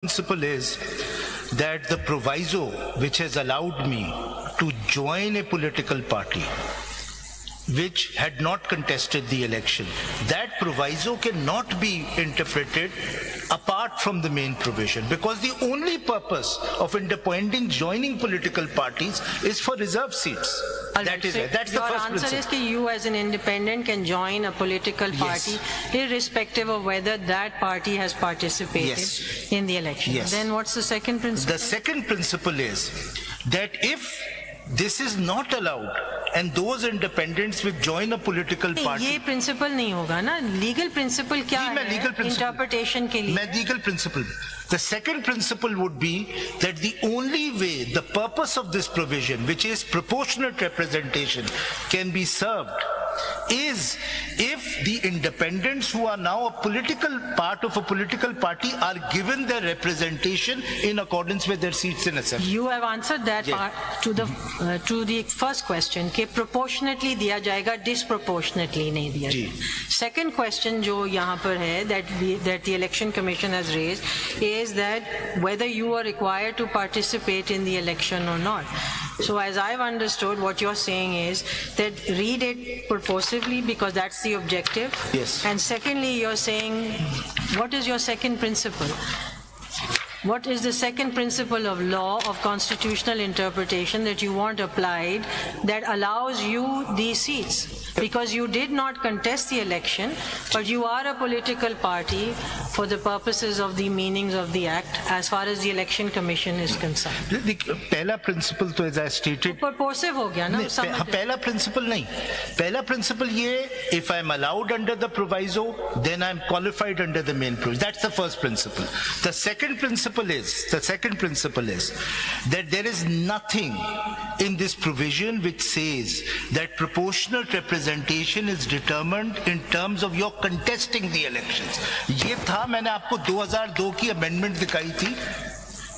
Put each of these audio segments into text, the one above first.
Principle is that the proviso which has allowed me to join a political party which had not contested the election, that proviso cannot be interpreted apart from the main provision, because the only purpose of independent joining political parties is for reserved seats. That's the first principle. Your answer is that you as an independent can join a political party irrespective of whether that party has participated in the election. Yes. Then what's the second principle? The second principle is that if this is not allowed and those independents will join a political party, ये principle नहीं होगा ना, legal principle क्या है interpretation के लिए? मैं legal principle. The second principle would be that the only way the purpose of this provision, which is proportionate representation, can be served is if the independents who are now a political part of a political party are given their representation in accordance with their seats in assembly. You have answered that part to the first question कि proportionately दिया जाएगा, disproportionately नहीं दिया जाएगा. Second question जो यहाँ पर है that the election commission has raised is that whether you are required to participate in the election or not. So as I've understood, what you're saying is that read it purposively because that's the objective. Yes. And secondly, you're saying, what is your second principle? What is the second principle of law of constitutional interpretation that you want applied that allows you these seats? Because you did not contest the election, but you are a political party for the purposes of the meanings of the act as far as the election commission is concerned. The पहला principle तो as I stated, purposive हो गया ना? पहला principle नहीं. पहला principle ये, if I'm allowed under the proviso, then I'm qualified under the main proviso. That's the first principle. The second principle is that there is nothing in this provision which says that proportionate representation is determined in terms of your contesting the elections. ये था, मैंने आपको 2002 की amendment दिखाई थी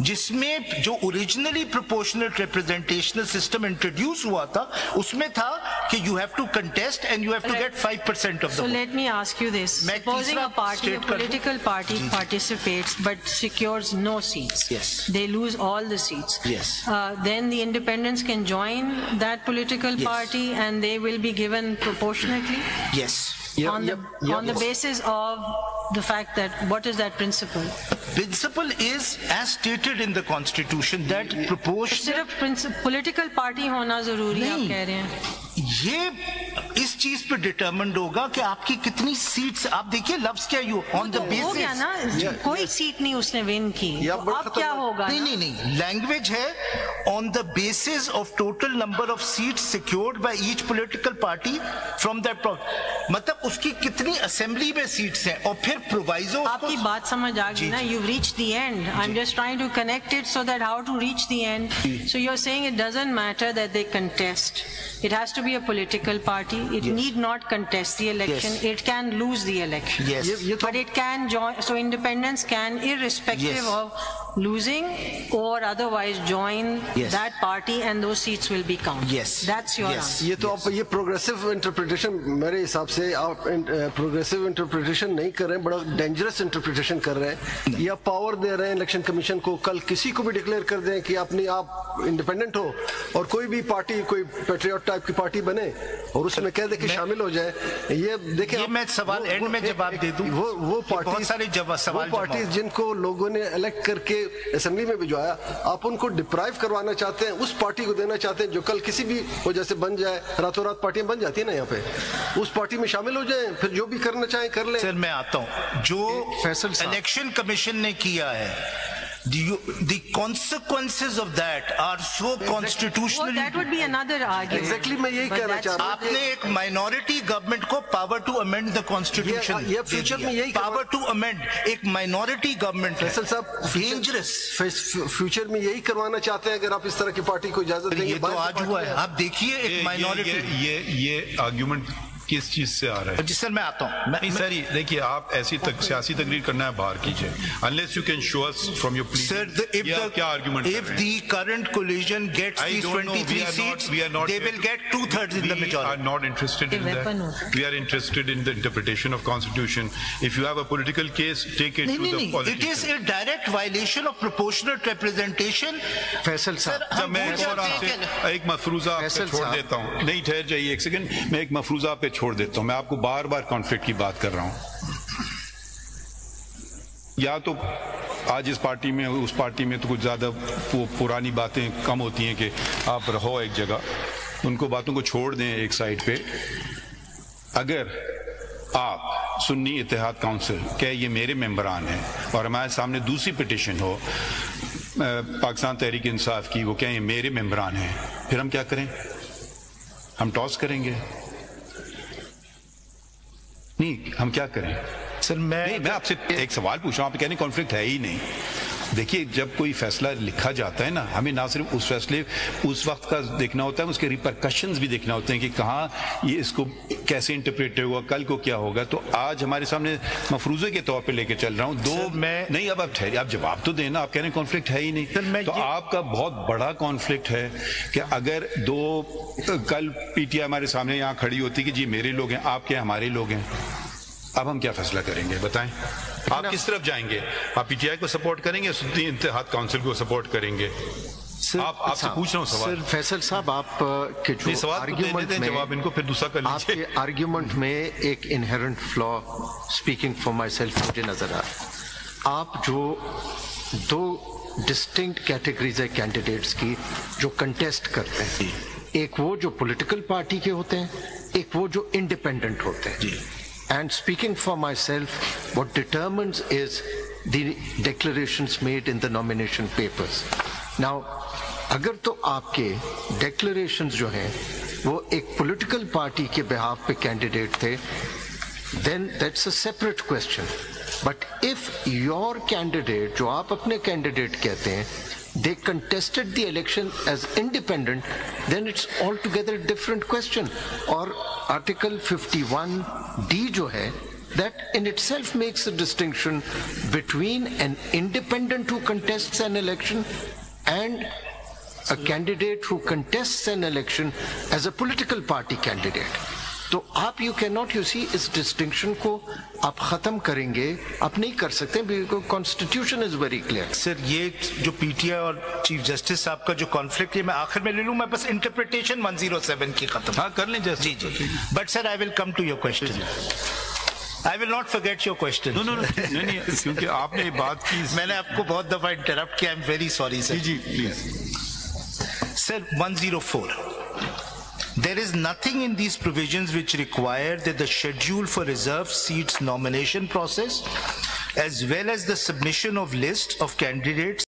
जिसमें जो originally proportional representational system introduce हुआ था उसमें था कि you have to contest and you have to get 5% of the vote. So let me ask you this. Supposing a political party participates but secures no seats. Yes. They lose all the seats. Yes. Then the independents can join that political party and they will be given proportionately? Yes. On the basis of the fact that, what is that principle? Principle is as stated in the constitution that proportional. सिर्फ political party होना जरूरी है आप कह रहे हैं? ये इस चीज पे डिटरमिन्ड होगा कि आपकी कितनी सीट्स, आप देखिए लफ्ज क्या यू ऑन द बेसिस हो गया ना, कोई सीट नहीं उसने विन की, अब क्या होगा? नहीं, लैंग्वेज है on the basis of total number of seats secured by each political party from that, मतलब उसकी कितनी असेंबली में सीट्स हैं और फिर प्रोवाइजो. आपकी बात समझ आ गई ना? You've reached the end. I'm just trying to connect it so that how to reach the end. So you're saying it doesn't matter that they contest. It has to be a political party. It need not contest the election. It can lose the election. Yes. But it can join. So independents can, irrespective of losing or otherwise, join that party, and those seats will be counted. Yes. That's your answer. ये तो आप ये progressive interpretation, मेरे हिसाब से आप progressive interpretation नहीं कर रहे हैं, बड़ा डेंजरस इंटरप्रिटेशन कर रहे हैं. या पावर दे रहे हैं इलेक्शन कमीशन को, कल किसी को भी डिक्लेयर कर दें कि आप इंडिपेंडेंट हो और कोई भी पार्टी, कोई पेट्रियट टाइप की पार्टी बने और उसमें कह दे कि शामिल हो जाए. ये देखें, ये मैं सवाल एंड में जवाब दे दूं. वो पार्टी जिनको लोगों ने इलेक्ट करके असेंबली में भिजवाया, आप उनको डिप्राइव करवाना चाहते हैं, उस पार्टी को देना चाहते हैं जो कल किसी भी वजह से बन जाए. रातों रात पार्टियां बन जाती है ना यहाँ पे, उस पार्टी में शामिल हो जाएं, फिर जो भी करना चाहें कर लें. सर मैं आता हूँ, जो इलेक्शन कमीशन ने किया है, the consequences of that are so constitutional. Well, that would be another argument. Exactly, मैं यही कहना चाह रहा हूँ. आपने एक माइनॉरिटी गवर्नमेंट को power to amend the constitution, ये फ्यूचर में यही पावर टू अमेंड एक माइनॉरिटी गवर्नमेंट. फैसल साहब, डेंजरस फ्यूचर में यही करवाना चाहते हैं अगर आप इस तरह की पार्टी को इजाजत देंगे. ये तो आज हुआ है, आप देखिए एक माइनॉरिटी. ये आर्गुमेंट किस चीज से आ रहा है? जी सर मैं आता हूँ। नहीं सर, देखिए आप ऐसी सियासी तकरीर करना है बाहर कीजिए, unless you can show us from your please. Sir, क्या argument? if the current coalition gets these 23 seats, they will get 2/3 in the majority. We are not interested in that. We are interested in the interpretation of Constitution. If you have a political case, take it to the politicians. It is a direct violation of proportionate representation. Faisal साहब, मैं एक मफरूजा आपको छोड़ देता हूँ। नहीं ठहर जाइए एक सेकंड, मैं एक मफरूजा पे छोड़ देता हूँ। मैं आपको बार बार कॉन्फ्लिक्ट की बात कर रहा हूँ। या तो आज इस पार्टी में उस पार्टी में तो कुछ ज्यादा पुरानी बातें कम होती हैं कि आप रहो एक जगह, उनको बातों को छोड़ दें एक साइड पे। अगर आप सुन्नी इत्तेहाद काउंसिल के ये मेरे मेंबरान हैं और हमारे सामने दूसरी पिटिशन हो पाकिस्तान तहरीक इंसाफ की, वो कहें ये मेरे मेंबरान हैं, फिर हम क्या करें? हम टॉस करेंगे? नहीं, हम क्या करें? सर मैं आपसे एक सवाल पूछ रहा हूं, आप कहने कॉन्फ्लिक्ट है ही नहीं। देखिए, जब कोई फैसला लिखा जाता है ना, हमें ना सिर्फ उस फैसले उस वक्त का देखना होता है, उसके रिपरकशंस भी देखना होते हैं कि कहाँ ये इसको कैसे इंटरप्रेट होगा, कल को क्या होगा। तो आज हमारे सामने मफरूजे के तौर पे लेके चल रहा हूँ दो। नहीं, अब आप ठहरिए, आप जवाब तो देना। आप कह रहे हैं कॉन्फ्लिक्ट है ही नहीं, तो आपका बहुत बड़ा कॉन्फ्लिक्ट है कि अगर कल पीटीआई हमारे सामने यहाँ खड़ी होती कि जी मेरे लोग हैं, आपके हमारे लोग हैं, अब हम क्या फैसला करेंगे बताएं? आप किस तरफ जाएंगे? आप पीटीआई को सपोर्ट करेंगे, सुन्नी इत्तेहाद काउंसिल को सपोर्ट करेंगे? आपसे पूछ रहा हूँ सवाल। सर फैसल साहब, आप के जो सवाल आर्ग्यूमेंट में जवाब इनको फिर दूसरा कर लीजिए। आपके आर्ग्यूमेंट में एक inherent flaw, speaking for my self, मुझे नजर आ रहा है। आप जो दो डिस्टिंक्ट कैटेगरीज है कैंडिडेट्स की जो कंटेस्ट करते हैं, एक वो जो पॉलिटिकल पार्टी के होते हैं, एक वो जो इंडिपेंडेंट होते हैं। And speaking for myself, what determines is the declarations made in the nomination papers. Now, अगर तो आपके declarations जो हैं वो एक political party के behalf पे candidate थे, then that's a separate question. But if your candidate, जो आप अपने candidate कहते हैं, they contested the election as independent, then it's altogether a different question. और Article 51D जो है, that in itself makes a distinction between an independent who contests an election and a candidate who contests an election as a political party candidate. तो आप you can not, you see, इस distinction को आप खत्म करेंगे, आप नहीं कर सकते, because constitution is very clear. Sir ये जो पीटीआई और चीफ जस्टिस साहब का जो कॉन्फ्लिक्ट है, मैं आखिर में ले लूं, मैं बस इंटरप्रिटेशन 107 की खत्म। हाँ कर लें जस्ट। जी। But sir I will come to your question. I will not forget your question. No, नहीं, क्योंकि आपने बात की, मैंने आपको बहुत दफा इंटरप्ट किया, I am very sorry sir. जी please. Sir 104. There is nothing in these provisions which require that the schedule for reserved seats nomination process as well as the submission of list of candidates